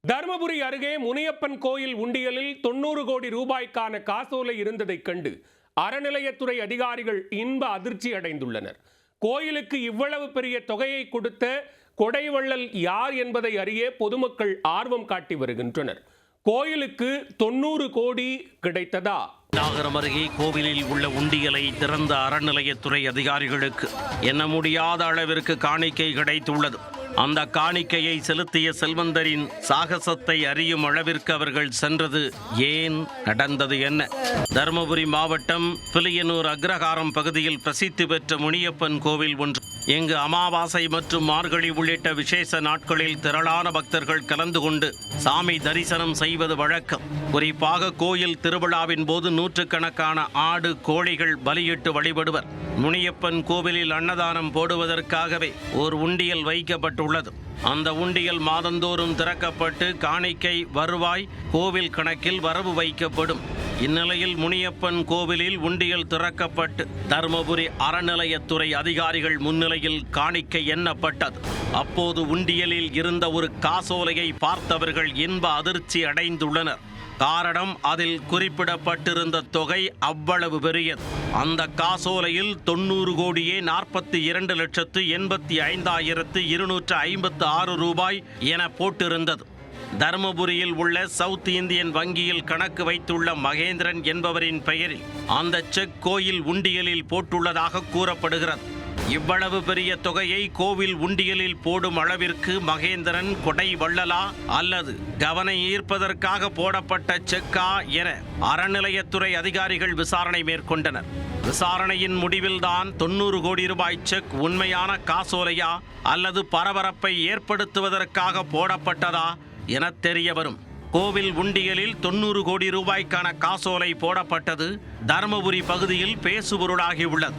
தருமபுரி அருகே முனியப்பன் கோயில் உண்டியலில் 90 கோடி ரூபாய்க்கான காசோலை இருந்ததைக் கண்டு அறநிலையத்துறை அதிகாரிகள் இன்ப அதிர்ச்சி அடைந்துள்ளனர். கோயிலுக்கு இவ்வளவு பெரிய தொகையை கொடுத்த கொடைவள்ளல் யார் என்பதை அறிய பொதுமக்கள் ஆர்வம் காட்டி வருகின்றனர். கோயிலுக்கு 90 கோடி கிடைத்ததா? நாகரம் அருகே கோவிலில் உள்ள உண்டியலை திறந்த அறநிலையத்துறை அதிகாரிகளுக்கு எண்ண முடியாத அளவிற்கு காணிக்கை கிடைத்துள்ளது. அந்த காணிக்கையை செலுத்திய செல்வந்தரின் சாகசத்தை அறியும் அளவிற்கு அவர்கள் சென்றது ஏன், நடந்தது என்ன? தருமபுரி மாவட்டம் பிலியனூர் அக்ரஹாரம் பகுதியில் பிரசித்தி பெற்ற முனியப்பன் கோவில் ஒன்று. இங்கு அமாவாசை மற்றும் மார்கழி உள்ளிட்ட விசேஷ நாட்களில் திரளான பக்தர்கள் கலந்து கொண்டு சாமி தரிசனம் செய்வது வழக்கம். குறிப்பாக கோயில் திருவிழாவின் போது நூற்றுக்கணக்கான ஆடு, கோழிகள் பலியிட்டு வழிபடுவர். முனியப்பன் கோவிலில் அன்னதானம் போடுவதற்காகவே ஒரு உண்டியல் வைக்கப்பட்டுள்ளது. அந்த உண்டியல் மாதந்தோறும் திறக்கப்பட்டு காணிக்கை வருவாய் கோவில் கணக்கில் வரவு வைக்கப்படும். இந்நிலையில் முனியப்பன் கோவிலில் உண்டியல் திறக்கப்பட்டு தருமபுரி அறநிலையத்துறை அதிகாரிகள் முன்னிலையில் காணிக்கை எண்ணப்பட்டது. அப்போது உண்டியலில் இருந்த ஒரு காசோலையை பார்த்தவர்கள் இன்ப அதிர்ச்சி அடைந்துள்ளனர். காரணம், அதில் குறிப்பிடப்பட்டிருந்த தொகை அவ்வளவு பெரியது. அந்த காசோலையில் 90 கோடியே 42,85,256 ரூபாய் என போட்டிருந்தது. தருமபுரியில் உள்ள சவுத் இந்தியன் வங்கியில் கணக்கு வைத்துள்ள மகேந்திரன் என்பவரின் பெயரில் அந்த செக் கோயில் உண்டியலில் போட்டுள்ளதாக கூறப்படுகிறது. இவ்வளவு பெரிய தொகையை கோவில் உண்டியலில் போடும் அளவிற்கு மகேந்திரன் கொடை வள்ளலா அல்லது கவனம் ஈர்ப்பதற்காக போடப்பட்ட செக்கா என அறநிலையத்துறை அதிகாரிகள் விசாரணை மேற்கொண்டனர். விசாரணையின் முடிவில்தான் 90 கோடி ரூபாய் செக் உண்மையான காசோலையா அல்லது பரபரப்பை ஏற்படுத்துவதற்காக போடப்பட்டதா என தெரிய வரும். கோவில் உண்டியலில் 90 கோடி ரூபாய்க்கான காசோலை போடப்பட்டது தருமபுரி பகுதியில் பேசுபொருளாகியுள்ளது.